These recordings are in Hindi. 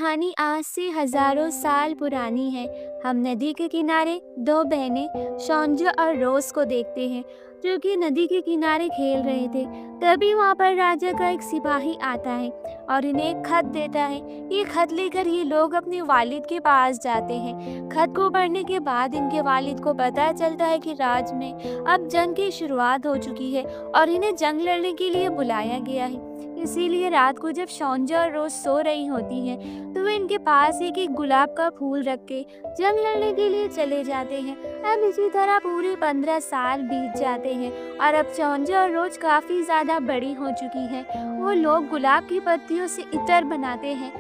कहानी आज से हजारों साल पुरानी है। हम नदी के किनारे दो बहनें शौंजा और रोज को देखते हैं, जो कि नदी के किनारे खेल रहे थे। तभी वहाँ पर राजा का एक सिपाही आता है और इन्हें एक खत देता है। ये खत लेकर ये लोग अपने वालिद के पास जाते हैं। खत को पढ़ने के बाद इनके वालिद को पता चलता है कि राज में अब जंग की शुरुआत हो चुकी है और इन्हें जंग लड़ने के लिए बुलाया गया है। इसीलिए रात को जब शौंजा और रोज सो रही होती हैं, तो वे इनके पास एक एक गुलाब का फूल रख के जंग लड़ने के लिए चले जाते हैं। अब इसी तरह पूरे 15 साल बीत जाते हैं और अब शौंजा और रोज काफ़ी ज़्यादा बड़ी हो चुकी हैं। वो लोग गुलाब की पत्तियों से इत्र बनाते हैं,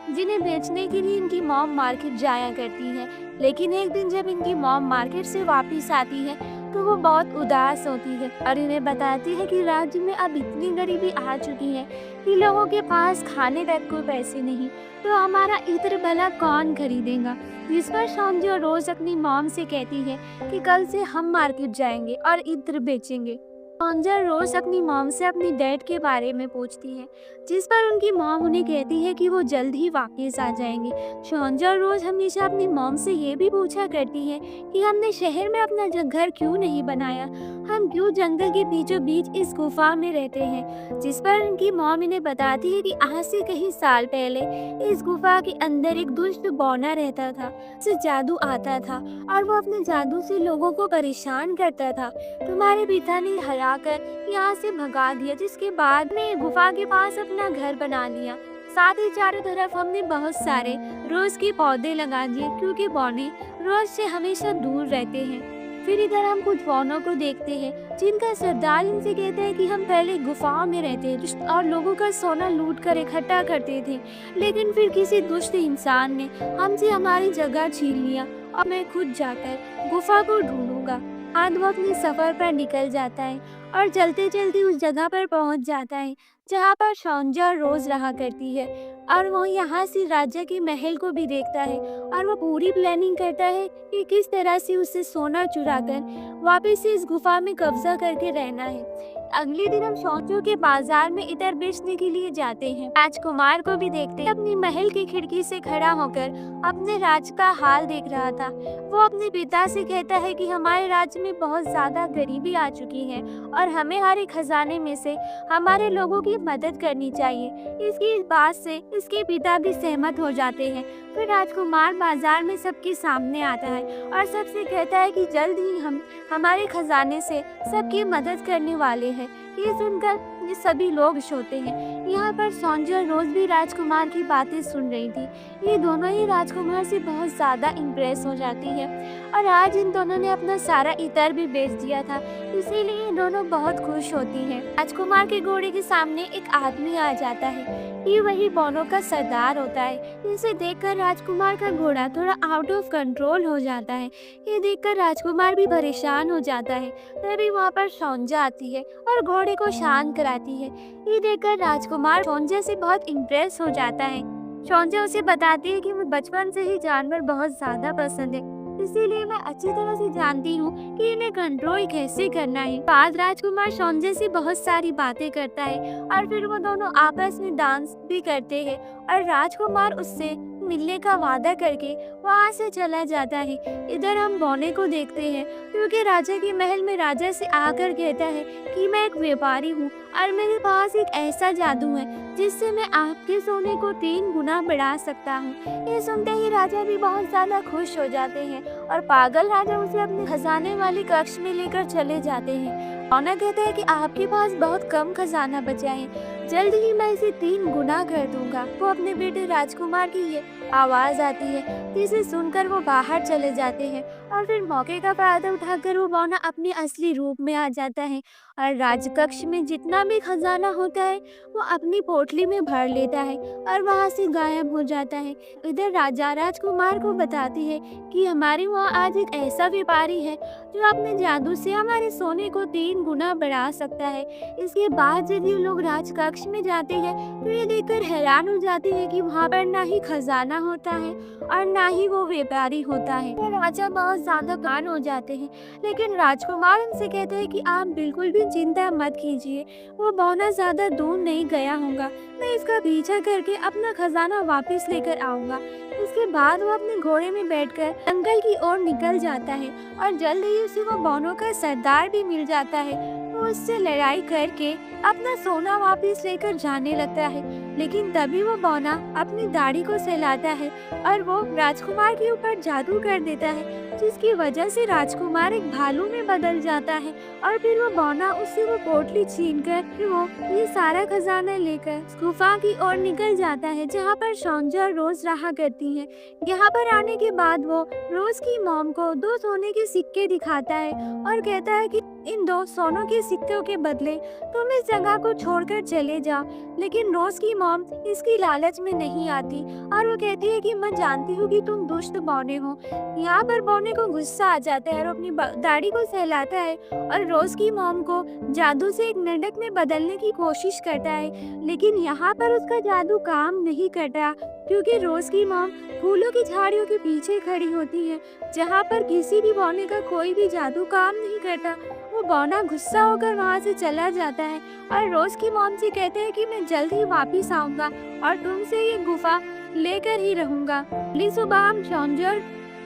जिन्हें बेचने के लिए इनकी मॉम मार्केट जाया करती है। लेकिन एक दिन जब इनकी मॉम मार्केट से वापस आती है, तो वो बहुत उदास होती है और इन्हें बताती है कि राज्य में अब इतनी गरीबी आ चुकी है कि लोगों के पास खाने तक को पैसे नहीं, तो हमारा इत्र भला कौन खरीदेगा। जिस पर शौंजा रोज अपनी मॉम से कहती है कि कल से हम मार्केट जाएंगे और इत्र बेचेंगे। शौंजा रोज अपनी मॉम से अपनी डैड के बारे में पूछती है, जिस पर उनकी मॉम उन्हें कहती है कि वो जल्द ही वापस आ जाएंगे। शौंजा रोज हमेशा अपनी मॉम से ये भी पूछा करती है कि हमने शहर में अपना घर क्यों नहीं बनाया, हम क्यों जंगल के बीचों बीच इस गुफा में रहते हैं। जिस पर उनकी मॉम इन्हें बताती है कि आज से कई साल पहले इस गुफा के अंदर एक दुष्ट बौना रहता था, उसे जादू आता था और वो अपने जादू से लोगों को परेशान करता था। तुम्हारे पिता ने कर यहाँ से भगा दिया, जिसके बाद में गुफा के पास अपना घर बना लिया। साथ ही चारों तरफ हमने बहुत सारे रोज के पौधे लगा दिए, क्योंकि बौने रोज से हमेशा दूर रहते हैं। फिर इधर हम कुछ बौनों को देखते हैं, जिनका सरदार इनसे कहता है कि हम पहले गुफाओं में रहते थे और लोगों का सोना लूट कर इकट्ठा करते थे, लेकिन फिर किसी दुष्ट इंसान ने हमसे हमारी जगह छीन लिया और मैं खुद जाकर गुफा को ढूंढूंगा। आज वो अपने सफर पर निकल जाता है और चलते चलते उस जगह पर पहुंच जाता है जहाँ पर शौंजा रोज रहा करती है, और वो यहाँ से राजा के महल को भी देखता है और वो पूरी प्लानिंग करता है कि किस तरह से उसे सोना चुरा कर वापस से इस गुफा में कब्जा करके रहना है। अगले दिन हम शौंजों के बाजार में इत्र बेचने के लिए जाते हैं। राजकुमार को भी देखते हैं, अपनी महल की खिड़की से खड़ा होकर अपने राज का हाल देख रहा था। वो अपने पिता से कहता है कि हमारे राज्य में बहुत ज्यादा गरीबी आ चुकी है और हमें हर एक खजाने में से हमारे लोगों की मदद करनी चाहिए। इसकी बात से इसके पिता भी सहमत हो जाते हैं। फिर राजकुमार बाजार में सबके सामने आता है और सबसे कहता है कि जल्द ही हम हमारे खजाने से सबकी मदद करने वाले हैं। ये सुनकर ये सभी लोग सोते हैं। यहाँ पर शौंजा रोज भी राजकुमार की बातें सुन रही थी। ये दोनों ही राजकुमार से बहुत ज़्यादा इम्प्रेस हो जाती है और आज इन दोनों ने अपना सारा इत्र भी बेच दिया था, इसीलिए ये दोनों बहुत खुश होती हैं। राजकुमार के घोड़े के सामने एक आदमी आ जाता है। ये वही बौनों का सरदार होता है। इसे देखकर राजकुमार का घोड़ा थोड़ा आउट ऑफ कंट्रोल हो जाता है। ये देखकर राजकुमार भी परेशान हो जाता है। तभी वहाँ पर शौंजा आती है और घोड़े को शांत कराती है। ये देखकर राजकुमार शौंजा से बहुत इम्प्रेस हो जाता है। शौंजा उसे बताती है कि मुझे बचपन से ही जानवर बहुत ज्यादा पसंद है, इसीलिए मैं अच्छी तरह से जानती हूँ कि इन्हें कंट्रोल कैसे करना है। बाद राजकुमार शौंजा से बहुत सारी बातें करता है और फिर वो दोनों आपस में डांस भी करते हैं और राजकुमार उससे मिलने का वादा करके वहाँ से चला जाता है। इधर हम बौने को देखते हैं, क्योंकि राजा के महल में राजा से आकर कहता है कि मैं एक व्यापारी हूँ और मेरे पास एक ऐसा जादू है जिससे मैं आपके सोने को 3 गुना बढ़ा सकता हूँ। ये सुनते ही राजा भी बहुत ज्यादा खुश हो जाते हैं और पागल राजा उसे अपने खजाने वाले कक्ष में लेकर चले जाते हैं। बौना कहता है कि आपके पास बहुत कम खजाना बचा है, जल्द ही मैं इसे 3 गुना कर दूंगा। वो अपने बेटे राजकुमार की ये आवाज आती है, जिसे सुनकर वो बाहर चले जाते हैं और फिर मौके का फायदा उठाकर वो बौना अपने असली रूप में आ जाता है और राजकक्ष में जितना भी खजाना होता है वो अपनी पोटली में भर लेता है और वहाँ से गायब हो जाता है। इधर राजा राजकुमार को बताती है कि हमारे वो आज एक ऐसा व्यापारी है जो अपने जादू से हमारे सोने को 3 गुना बढ़ा सकता है। इसके बाद जब ये लोग राजकक्ष में जाते हैं तो ये देखकर हैरान हो जाते हैं कि वहाँ पर ना ही खजाना होता है और ना ही वो व्यापारी होता है। वो राजा बहुत ज्यादा कान हो जाते हैं, लेकिन राजकुमार उनसे कहते हैं कि आप बिल्कुल भी चिंता मत कीजिए, वो बौना ज्यादा दूर नहीं गया होगा, मैं इसका पीछा करके अपना खजाना वापस लेकर आऊंगा। इसके बाद वो अपने घोड़े में बैठकर जंगल की ओर निकल जाता है और जल्द ही उसे वो बौनों का सरदार भी मिल जाता है। वो उससे लड़ाई करके अपना सोना वापस लेकर जाने लगता है, लेकिन तभी वो बौना अपनी दाढ़ी को सहलाता है और वो राजकुमार के ऊपर जादू कर देता है, जिसकी वजह से राजकुमार एक भालू में बदल जाता है। और फिर वो बौना उससे वो पोटली छीनकर वो ये सारा खजाना लेकर गुफा की ओर निकल जाता है, जहाँ पर सौंजा और रोज रहा करती है। यहाँ पर आने के बाद वो रोज की मॉम को 2 सोने के सिक्के दिखाता है और कहता है कि इन 2 सोनों के सिक्कों के बदले तुम इस जगह को छोड़कर चले जाओ। लेकिन रोज की मॉम इसकी लालच में नहीं आती और वो कहती है कि मैं जानती हूँ कि तुम दुष्ट बौने हो। यहाँ पर बौने को गुस्सा आ जाता है और अपनी दाढ़ी को सहलाता है और रोज की मॉम को जादू से एक मेंढक में बदलने की कोशिश करता है, लेकिन यहाँ पर उसका जादू काम नहीं करता, क्योंकि रोज की मॉम फूलों की झाड़ियों के पीछे खड़ी होती है, जहाँ पर किसी भी बौने का कोई भी जादू काम नहीं करता। वो बौना गुस्सा होकर वहाँ से चला जाता है और रोज की मॉम से कहते हैं कि मैं जल्द ही वापस आऊंगा और तुमसे ये गुफा लेकर ही रहूंगा। अगली सुबह हम सौंजा और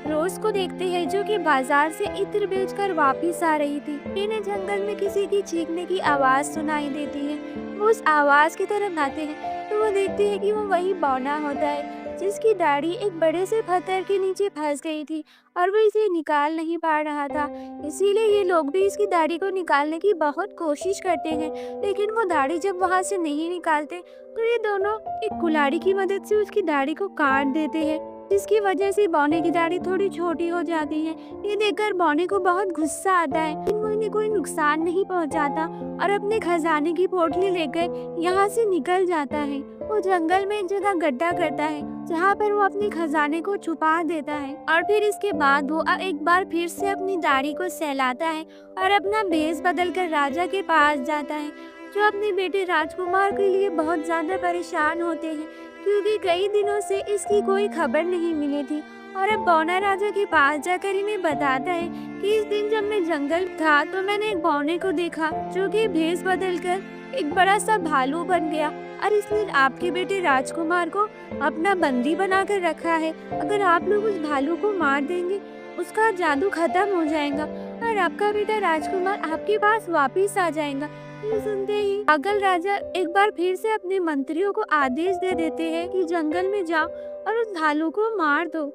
रोज को देखते हैं जो कि बाजार से इत्र बेचकर वापस आ रही थी। इन्हें जंगल में किसी की चीखने की आवाज सुनाई देती है। वो उस आवाज की तरफ आते हैं तो वो देखते हैं कि वो वही बौना होता है जिसकी दाढ़ी एक बड़े से पत्थर के नीचे फंस गई थी और वो इसे निकाल नहीं पा रहा था। इसीलिए ये लोग भी इसकी दाढ़ी को निकालने की बहुत कोशिश करते हैं, लेकिन वो दाढ़ी जब वहाँ से नहीं निकालते तो ये दोनों एक कुल्हाड़ी की मदद से उसकी दाढ़ी को काट देते हैं, जिसकी वजह से बौने की दाढ़ी थोड़ी छोटी हो जाती है। ये देखकर बौने को बहुत गुस्सा आता है, लेकिन वो इन्हें कोई नुकसान नहीं पहुंचाता और अपने खजाने की पोटली लेकर यहाँ से निकल जाता है। वो जंगल में एक जगह गड्ढा करता है जहाँ पर वो अपने खजाने को छुपा देता है और फिर इसके बाद वो एक बार फिर से अपनी दाढ़ी को सहलाता है और अपना भेष बदलकर राजा के पास जाता है, जो अपने बेटे राजकुमार के लिए बहुत ज्यादा परेशान होते हैं, क्योंकि कई दिनों से इसकी कोई खबर नहीं मिली थी। और अब बौना राजा के पास जाकर इन्हें बताता है कि इस दिन जब मैं जंगल था तो मैंने एक बौने को देखा जो कि भेष बदलकर एक बड़ा सा भालू बन गया और इसने आपके बेटे राजकुमार को अपना बंदी बनाकर रखा है। अगर आप लोग उस भालू को मार देंगे उसका जादू खत्म हो जाएगा और आपका बेटा राजकुमार आपके पास वापिस आ जाएगा। ये सुनते ही पागल राजा एक बार फिर से अपने मंत्रियों को आदेश दे देते हैं कि जंगल में जाओ और उस भालू को मार दो।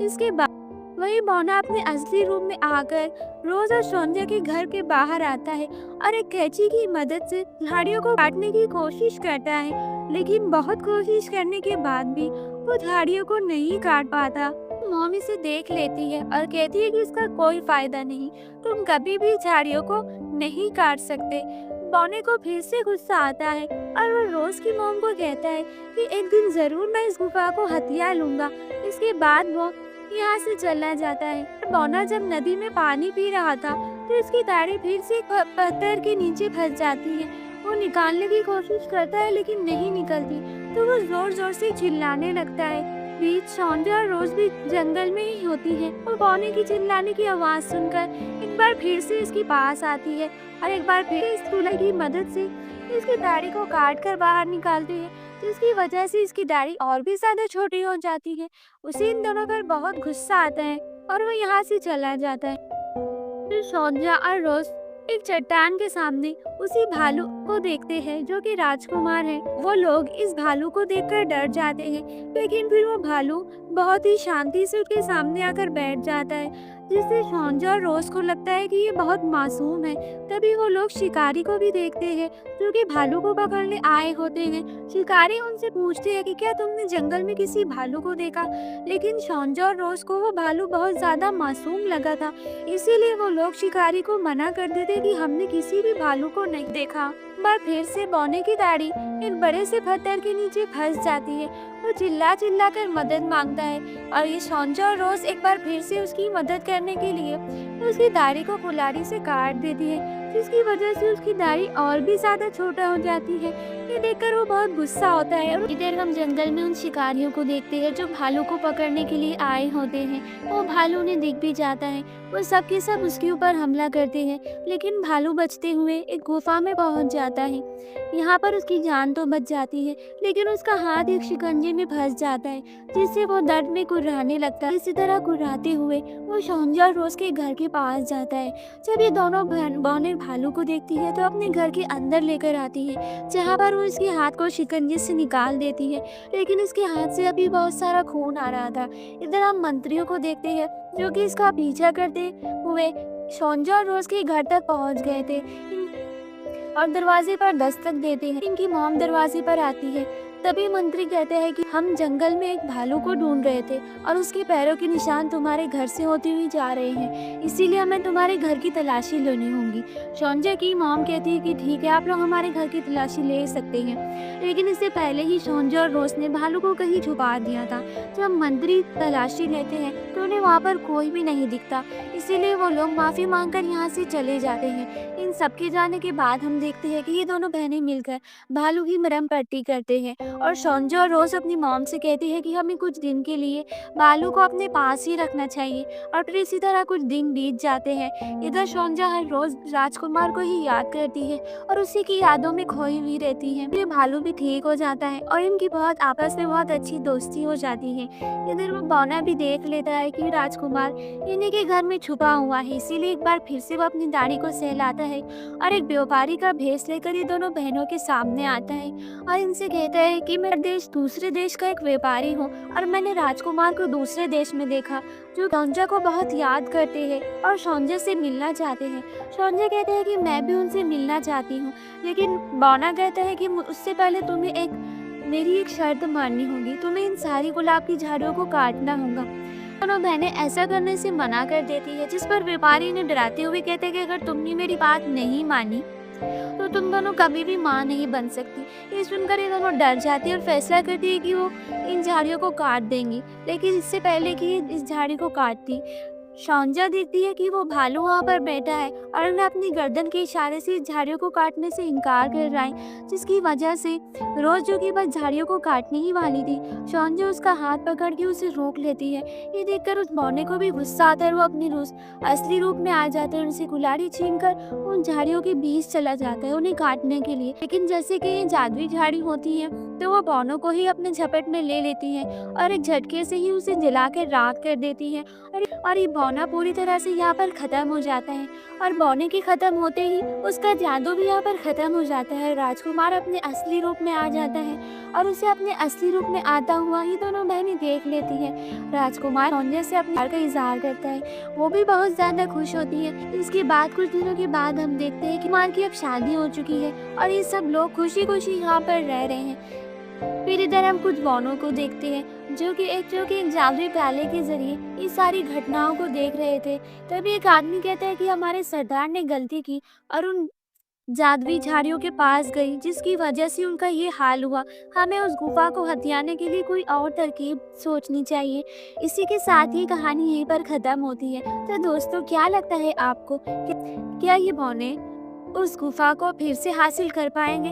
इसके बाद वही बौना अपने असली रूप में आकर रोज और सौंदर्य के घर के बाहर आता है और एक कैंची की मदद से झाड़ियों को काटने की कोशिश करता है, लेकिन बहुत कोशिश करने के बाद भी वो झाड़ियों को नहीं काट पाता। मॉम इसे देख लेती है और कहती है कि इसका कोई फायदा नहीं, तुम कभी भी झाड़ियों को नहीं काट सकते। बौने को फिर से गुस्सा आता है और वो रोज की मॉम को कहता है कि एक दिन जरूर मैं इस गुफा को हथिया लूंगा। इसके बाद वो यहाँ से चला जाता है। बौना जब नदी में पानी पी रहा था तो इसकी दाढ़ी फिर से पत्थर के नीचे फंस जाती है। वो निकालने की कोशिश करता है लेकिन नहीं निकलती, तो वो जोर जोर से चिल्लाने लगता है। बीच सौंदर्य और रोज भी जंगल में ही होती है। वो बौने की चिल्लाने की आवाज सुनकर एक बार फिर से इसके पास आती है और एक बार फिर इस चूल्हे की मदद से इसकी दाढ़ी को काट कर बाहर निकालती है, जिसकी वजह से इसकी दाढ़ी और भी ज्यादा छोटी हो जाती है। उसे इन दोनों पर बहुत गुस्सा आता है और वो यहाँ से चला जाता है। फिर सौंदर्य और रोज एक चट्टान के सामने उसी भालू को देखते हैं जो कि राजकुमार है। वो लोग इस भालू को देखकर डर जाते हैं, लेकिन फिर वो भालू बहुत ही शांति से उसके सामने आकर बैठ जाता है, जिससे सौंदर्य और रोज को लगता है कि ये बहुत मासूम है। तभी वो लोग शिकारी को भी देखते हैं जो कि भालू को पकड़ने आए होते हैं। शिकारी उनसे पूछते हैं कि क्या तुमने जंगल में किसी भालू को देखा, लेकिन सौंदर्य और रोज को वो भालू बहुत ज्यादा मासूम लगा था, इसीलिए वो लोग शिकारी को मना कर देते कि हमने किसी भी भालू को नहीं देखा। एक बार फिर से बौने की दाढ़ी एक बड़े से पत्थर के नीचे फंस जाती है। वो चिल्ला चिल्ला कर मदद मांगता है और ये शौंजा और रोज एक बार फिर से उसकी मदद करने के लिए उसकी दाढ़ी को कुल्हाड़ी से काट देती है, जिसकी वजह से उसकी दाढ़ी और भी ज्यादा छोटा हो जाती है। ये देखकर वो बहुत गुस्सा होता है। और इधर हम जंगल में उन शिकारियों को देखते हैं जो भालू को पकड़ने के लिए आए होते हैं। वो भालू उन्हें दिख भी जाता है। वो सब के सब उसके ऊपर हमला करते हैं, लेकिन भालू बचते हुए एक गुफा में पहुंच जाता है। यहाँ पर उसकी जान तो बच जाती है, लेकिन उसका हाथ एक शिकंजे में फंस जाता है, जिससे वो दर्द में कुर्राने लगता है। इसी तरह कुर्राते हुए वो शौंजा और रोज के घर के पास जाता है। जब ये दोनों बौने भालू को देखती है तो अपने घर के अंदर लेकर आती है, जहाँ पर वो इसके हाथ को शिकंजे से निकाल देती है, लेकिन इसके हाथ से अभी बहुत सारा खून आ रहा था। इधर हम मंत्रियों को देखते हैं जो कि इसका पीछा करते हुए शौंजा और रोज के घर तक पहुंच गए थे और दरवाजे पर दस्तक देते हैं। इनकी मॉम दरवाजे पर आती है। तभी मंत्री कहते हैं कि हम जंगल में एक भालू को ढूंढ रहे थे और उसके पैरों के निशान तुम्हारे घर से होती हुई जा रहे हैं, इसीलिए हमें तुम्हारे घर की तलाशी लेनी होगी। शौंजा की मॉम कहती है कि ठीक है, आप लोग हमारे घर की तलाशी ले सकते हैं, लेकिन इससे पहले ही शौंजा और रोज ने भालू को कहीं छुपा दिया था। जब मंत्री तलाशी लेते हैं तो उन्हें वहाँ पर कोई भी नहीं दिखता, इसीलिए वो लोग माफ़ी मांगकर यहाँ से चले जाते हैं। इन सबके जाने के बाद हम देखते हैं कि ये दोनों बहनें मिलकर भालू की मरहम पट्टी करते हैं और शौंजा और रोज अपनी मॉम से कहती है कि हमें कुछ दिन के लिए भालू को अपने पास ही रखना चाहिए। और फिर इसी तरह कुछ दिन बीत जाते हैं। इधर शौंजा हर रोज राजकुमार को ही याद करती है और उसी की यादों में खोई हुई रहती है। फिर भालू भी ठीक हो जाता है और इनकी बहुत आपस में बहुत अच्छी दोस्ती हो जाती है। इधर वो बौना भी देख लेता है कि राजकुमार इन्हीं के घर में छुपा हुआ है, इसीलिए एक बार फिर से वो अपनी दाढ़ी को सहलाता है और एक व्यापारी का भेष लेकर ये दोनों बहनों के सामने आता है और इनसे कहता है कि मैं दूसरे देश का एक व्यापारी हूँ और मैंने राजकुमार को दूसरे देश में देखा, जो शौंजा को बहुत याद करते हैं और शौंजा से मिलना चाहते हैं। शौंजा कहते हैं कि मैं भी उनसे मिलना चाहती हूँ, लेकिन बौना कहता है कि उससे पहले तुम्हें मेरी एक शर्त माननी होगी, तुम्हें इन सारी गुलाब की झाड़ियों को काटना होगा। दोनों बहनें ऐसा करने से मना कर देती है, जिस पर व्यापारी ने डराते हुए कहते हैं कि अगर तुमने मेरी बात नहीं मानी तो तुम दोनों कभी भी माँ नहीं बन सकती। ये सुनकर ये दोनों डर जाती है और फैसला करती है कि वो इन झाड़ियों को काट देंगी, लेकिन इससे पहले कि इस झाड़ी को काटती शौंजा देखती है कि वो भालू वहाँ पर बैठा है और उन्हें अपनी गर्दन के इशारे से झाड़ियों को काटने से इनकार कर रहा है, जिसकी वजह से रोज जो कि बस झाड़ियों को काटने ही वाली थी, शौंजा उसका हाथ पकड़ के उसे रोक लेती है। ये देखकर उस बौने को भी गुस्सा आता है। वो अपने असली रूप में आ जाता है, उनसे कुल्हाड़ी छीनकर उन झाड़ियों के बीच चला जाता है उन्हें काटने के लिए। लेकिन जैसे कि ये जादुई झाड़ी होती है तो वो बौनों को ही अपने झपट में ले लेती है और एक झटके से ही उसे जलाकर राख कर देती है और ये बौना पूरी तरह से यहाँ पर खत्म हो जाता है। और बौने के खत्म होते ही उसका जादू भी यहाँ पर खत्म हो जाता है। राजकुमार अपने असली रूप में आ जाता है और उसे अपने असली रूप में आता हुआ ही दोनों बहनें देख लेती है। राजकुमार शौंजा से अपने प्यार का इजहार करता है, वो भी बहुत ज्यादा खुश होती है। इसके बाद कुछ दिनों के बाद हम देखते हैं कि कुमार की अब शादी हो चुकी है और ये सब लोग खुशी खुशी यहाँ पर रह रहे हैं। फिर इधर हम कुछ बौनों को देखते हैं जो कि एक जादुई प्याले के जरिए इस सारी घटनाओं को देख रहे थे। तभी एक आदमी कहता है कि हमारे सरदार ने गलती की और उन जादुई झाड़ियों के पास गई, जिसकी वजह से उनका ये हाल हुआ। हमें उस गुफा को हथियाने के लिए कोई और तरकीब सोचनी चाहिए। इसी के साथ ही कहानी यहीं पर खत्म होती है। तो दोस्तों, क्या लगता है आपको, क्या ये बौने उस गुफा को फिर से हासिल कर पाएंगे?